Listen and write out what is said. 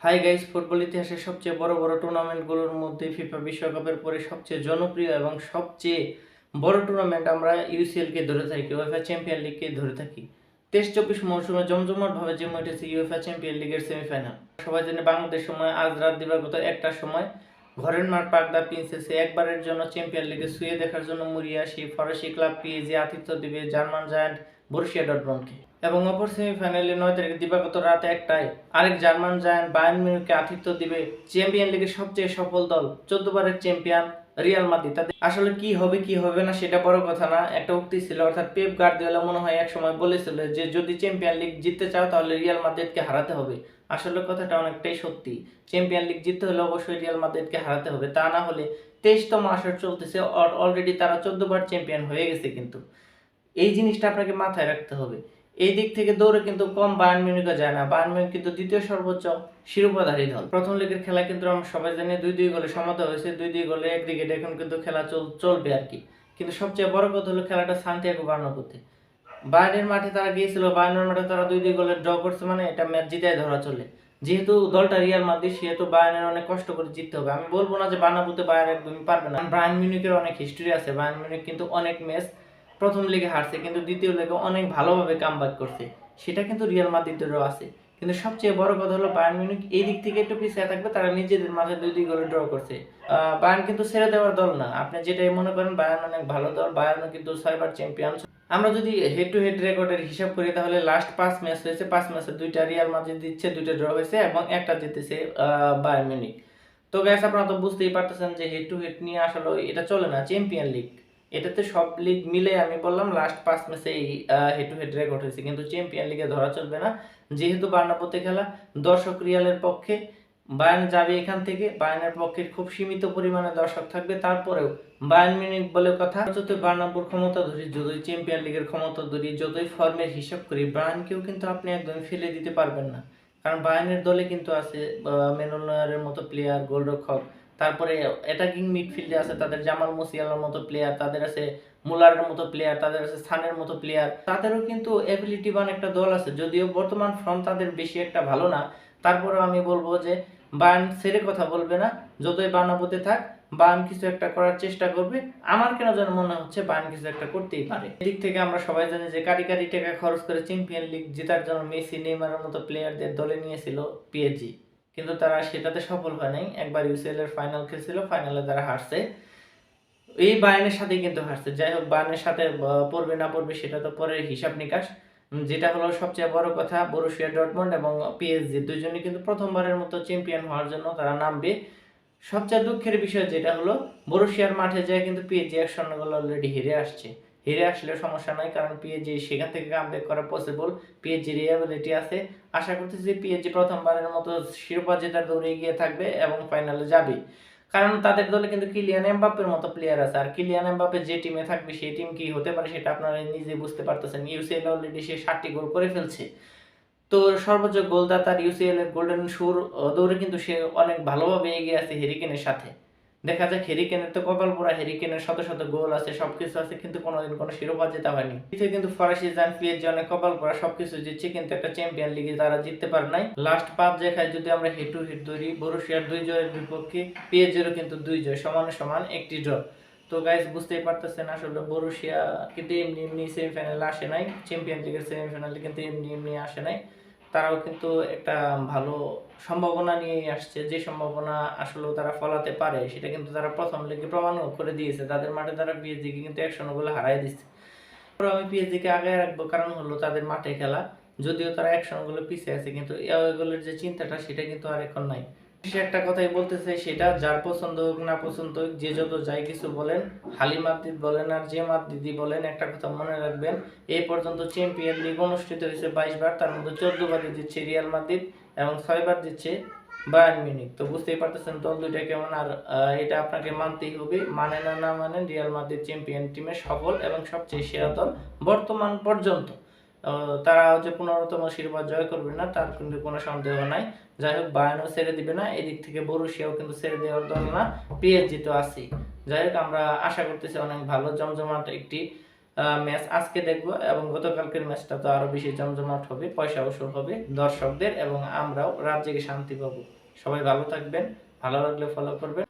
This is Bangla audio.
হাই গাইস, ফুটবল ইতিহাসের সবচেয়ে বড় বড় টুর্নামেন্টগুলোর মধ্যে ফিফা বিশ্বকাপের পরে সবচেয়ে জনপ্রিয় এবং সবচেয়ে বড় টুর্নামেন্ট আমরা ইউসিএল কে ধরে থাকি, উয়েফা চ্যাম্পিয়ন লিগকে ধরে থাকি। 23-24 মৌসুমে জমজমাটভাবে জমে উঠেছে উয়েফা চ্যাম্পিয়ন লিগের সেমিফাইনাল। সবাই জানে বাংলাদেশ সময় আজ রাত দিবাগত 1টার সময় ঘরের মাঠ পাগদা প্রিন্সেসে একবারের জন্য চ্যাম্পিয়ন লিগে ছুঁয়ে দেখার জন্য মরিয়া সেই ফরাসি ক্লাব পিএসজি আতিথ্য দেবে জার্মান জায়ান্ট বরুসিয়া ডর্টমুন্ডকে। এবং অপর সেমিফাইনালে 9 তারিখে দিবাগত রাত 1টায় আরেক জার্মান জায়ান্ট বায়ার্ন মিউনিখকে আতিথ্য দিবে চ্যাম্পিয়ন লিগের সবচেয়ে সফল দল 14 বারের চ্যাম্পিয়ন রিয়াল মাদ্রিদ। তাদের আসলে কি হবে কি হবে না সেটা বড় কথা না, একটা উক্তি ছিল, অর্থাৎ পেপ গার্দিওলা মনে হয় এক সময় বলেছিল যে যদি চ্যাম্পিয়ন লিগ জিততে চাও তাহলে রিয়াল মাদ্রিদকে হারাতে হবে। আসলে কথাটা অনেকটাই সত্যি, চ্যাম্পিয়ন লিগ জিততে হলে অবশ্যই রিয়াল মাদ্রিদকে হারাতে হবে, তা না হলে 23তম আসর চলতেছে, অলরেডি তারা 14 বার চ্যাম্পিয়ন হয়ে গেছে। কিন্তু এই জিনিসটা আপনাকে মাথায় রাখতে হবে। এই দিক থেকে দৌড়ে কিন্তু কম বায়ার্ন মিউনিখও যায় না। বায়ার্ন মিউনিখ কিন্তু দ্বিতীয় সর্বোচ্চ শিরোপাধারী দল। প্রথম লেগের খেলা কিন্তু আমরা সবাই জানি 2-2 গোলে সমতা হয়েছে, 2-2 গোলে একদিকে এখন কিন্তু খেলা চলবে আর কি। কিন্তু সবচেয়ে বড় কথা হলো খেলাটা সান্তিয়াগো বার্নাব্যুতে। বায়ার্নের মাঠে তারা গিয়েছিল, বায়ার্নের মাঠে তারা 2-2 গোলে ড্র করছে, মানে এটা ম্যাচ জিতায় ধরা চলে। যেহেতু দলটা রিয়াল মাদ্রিদ সেহেতু বায়ার্নের অনেক কষ্ট করে জিততে হবে। আমি বলবো না যে বার্নাব্যুতে বায়ার্ন একদমই পারবে না, বায়ার্ন মিউনিখের অনেক হিস্ট্রি আছে। বায়ার্ন মিউনিখ কিন্তু অনেক ম্যাচ প্রথম লিগে হারছে কিন্তু দ্বিতীয় লিগে অনেক ভালোভাবে কামব্যাক করছে, সেটা কিন্তু রিয়াল মাদ্রিদেরও আছে। কিন্তু সবচেয়ে বড় কথা হলো বায়ার্ন মিউনিখ এই দিক থেকে একটু পিছিয়ে থাকবে, তারা নিজেদের মাঝে 2-2 গোলে ড্র করছে। বায়ার্ন কিন্তু ছেড়ে দেওয়ার দল না, আপনি যেটাই মনে করেন বায়ার্ন অনেক ভালো দল, বায়ার্ন কিন্তু 6বার চ্যাম্পিয়ন। আমরা যদি হেড টু হেড রেকর্ডের হিসাব করি তাহলে লাস্ট 5 ম্যাচ হয়েছে, 5 ম্যাচে 2টা রিয়াল মাদ্রিদ জিতছে, 2টা ড্র হয়েছে এবং একটা জিতেছে বায়ার্ন মিউনিখ। তো গাইস, আপনারা তো বুঝতেই পারতেছেন যে হেড টু হেড নিয়ে আসলে এটা চলে না। চ্যাম্পিয়ন লিগ, এটাতে সব লিগ মিলে আমি বললাম লাস্ট 5 ম্যাচে এই হেড টু হেড রেকর্ড হয়েছে, কিন্তু চ্যাম্পিয়ন লিগে ধরা চলবে না। যেহেতু বার্নাব্যুতে খেলা, দর্শক রিয়ালের পক্ষে, বায়ার্ন যাবে এখান থেকে, বায়ার্নের পক্ষে খুব সীমিত পরিমাণে দর্শক থাকবে। তারপরেও বায়ার্ন মিউনিখ বলে কথা, যতই বার্নাব্যুর ক্ষমতা ধরি, যতই চ্যাম্পিয়ন লিগের ক্ষমতা ধরি, যতই ফর্মের হিসাব করি, বায়ার্নকেও কিন্তু আপনি একদমই ফেলে দিতে পারবেন না। কারণ বায়ার্নের দলে কিন্তু আছে ম্যানুয়েল নয়্যারের মতো প্লেয়ার, গোলরক্ষক, তারপরে অ্যাটাকিং মিডফিল্ডে আছে তাদের জামাল মুসিয়ালার মতো প্লেয়ার, তাদের আছে মুলারের মতো প্লেয়ার, তাদের আছে সানের মতো প্লেয়ার, তাদেরও কিন্তু অ্যাবিলিটিবান একটা দল আছে। যদিও বর্তমান ফর্ম তাদের বেশি একটা ভালো না, তারপরেও আমি বলবো যে বায়ার্ন ছেড়ে কথা বলবে না। যতই বার্নাব্যুতে থাক, বায়ার্ন কিছু একটা করার চেষ্টা করবে। আমার কেন যেন মনে হচ্ছে বায়ার্ন কিছু একটা করতেই পারে। এদিক থেকে আমরা সবাই জানি যে কারি কারি টাকা খরচ করে চ্যাম্পিয়ন লিগ জেতার জন্য মেসি, নেইমারের মতো প্লেয়ারদের দলে নিয়েছিল পিএসজি, কিন্তু তারা সেটাতে সফল হয় নাই। একবার ইউসিএল এর ফাইনাল খেলছিল, ফাইনালে তারা হারছে, এই বায়ার্নের সাথে কিন্তু হারছে। যাই হোক, বায়ার্নের সাথে পড়বে না পড়বে সেটা তো পরের হিসাব নিকাশ। যেটা হলো সবচেয়ে বড় কথা, বরুসিয়া ডর্টমুন্ড এবং পিএসজি দুজনই কিন্তু প্রথমবারের মতো চ্যাম্পিয়ন হওয়ার জন্য তারা নামবে। সবচেয়ে দুঃখের বিষয় যেটা হলো, বরুসিয়ার মাঠে যায় কিন্তু পিএসজি 1-0 গোলে অলরেডি হেরে আসছে। হেরে আসলে সমস্যা নাই, কারণ পিএসজি সেখান থেকে কামব্যাক করা পসিবল, পিএসজির এবিলিটি আছে। আশা করতেছি পিএসজি প্রথমবারের মতো শিরোপা জেতার দৌড়ে এগিয়ে থাকবে এবং ফাইনালে যাবে। কারণ তাদের দলে কিন্তু কিলিয়ান এমবাপ্পের মতো প্লেয়ার আছে, আর কিলিয়ান এমবাপ্পে যে টিমে থাকবে সেই টিম কি হতে পারে সেটা আপনারা নিজে বুঝতে পারতেছেন। ইউসিএল অলরেডি সে 7টি গোল করে ফেলছে। তো সর্বোচ্চ গোলদাতার ইউসিএল এর গোল্ডেন শুর দৌড়ে কিন্তু সে অনেক ভালোভাবে এগিয়ে আছে হেরিকেনের সাথে। দেখা যাক, হেরিকেনের তো কপাল পোড়া, হেরিকেনের শত শত গোল আছে, সবকিছু আছে, কিন্তু কোনোদিন কোনো শিরোপা জেতা হয়নি। কিন্তু ফরাসি জান পিএসজি অনেক কপাল পোড়া, সবকিছু জিতছে কিন্তু একটা চ্যাম্পিয়ন লিগে তারা জিততে পারে নাই। লাস্ট 5 জায়গায় যদি আমরা হেড টু হেড ধরি, বরুসিয়ার 2 জয়ের বিপক্ষে পিএসজিরও কিন্তু 2 জয়, সমানে সমান একটি ড্র। তো গাইস, বুঝতেই পারতেছেন আসলে বরুসিয়া কিন্তু এমনি এমনি সেমিফাইনালে আসে নাই, চ্যাম্পিয়ন লিগের সেমিফাইনালে কিন্তু এমনি এমনি আসে নাই। তারাও কিন্তু একটা ভালো সম্ভাবনা নিয়েই আসছে, যে সম্ভাবনা আসলে তারা ফলাতে পারে সেটা কিন্তু তারা প্রথম লিগে প্রমাণও করে দিয়েছে। তাদের মাঠে তারা পিএসজিকে কিন্তু 1-0 গোলে হারাই দিচ্ছে। আমি পিএসজিকে আগে রাখবো, কারণ হলো তাদের মাঠে খেলা, যদিও তারা 1-0 গোলে পিছিয়ে আছে, কিন্তু এই গোলের যে চিন্তাটা সেটা কিন্তু আর এখন নাই। সে একটা কথাই বলতে চাই, সেটা যার পছন্দ হোক না পছন্দ হোক, যে যত যাই কিছু বলেন, হালি মাদ্রিদ বলেন আর যে মাদ্রিদি বলেন, একটা কথা মনে রাখবেন, এই পর্যন্ত চ্যাম্পিয়ন লিগ অনুষ্ঠিত হয়েছে 22 বার, তার মধ্যে 14 বারই দিচ্ছে রিয়াল মাদ্রিদ এবং 6 বার দিচ্ছে বায়ার্ন মিউনিখ। তো বুঝতেই পারতেছেন দল দুইটা কেমন, আর এটা আপনাকে মানতেই হবে, মানে না মানে রিয়াল মাদ্রিদ চ্যাম্পিয়ন টিমের সফল এবং সবচেয়ে সেরা দল বর্তমান পর্যন্ত। তারা যে 15তম শিরোপা জয় করবে না তার কিন্তু কোনো সন্দেহ নাই। যাই হোক, বায়ার্নও ছেড়ে দিবে না, এদিক থেকে বরুসিয়াও কিন্তু ছেড়ে দেওয়ার দল না, পিএসজি তো আছেই। যাই হোক, আমরা আশা করতেছি অনেক ভালো জমজমাট একটি ম্যাচ আজকে দেখব এবং গতকালকের ম্যাচটা তো আরো বেশি জমজমাট হবে, পয়সা উসুল হবে দর্শকদের এবং আমরাও রাত জেগে শান্তি পাবো। সবাই ভালো থাকবেন, ভালো লাগলে ফলো করবেন।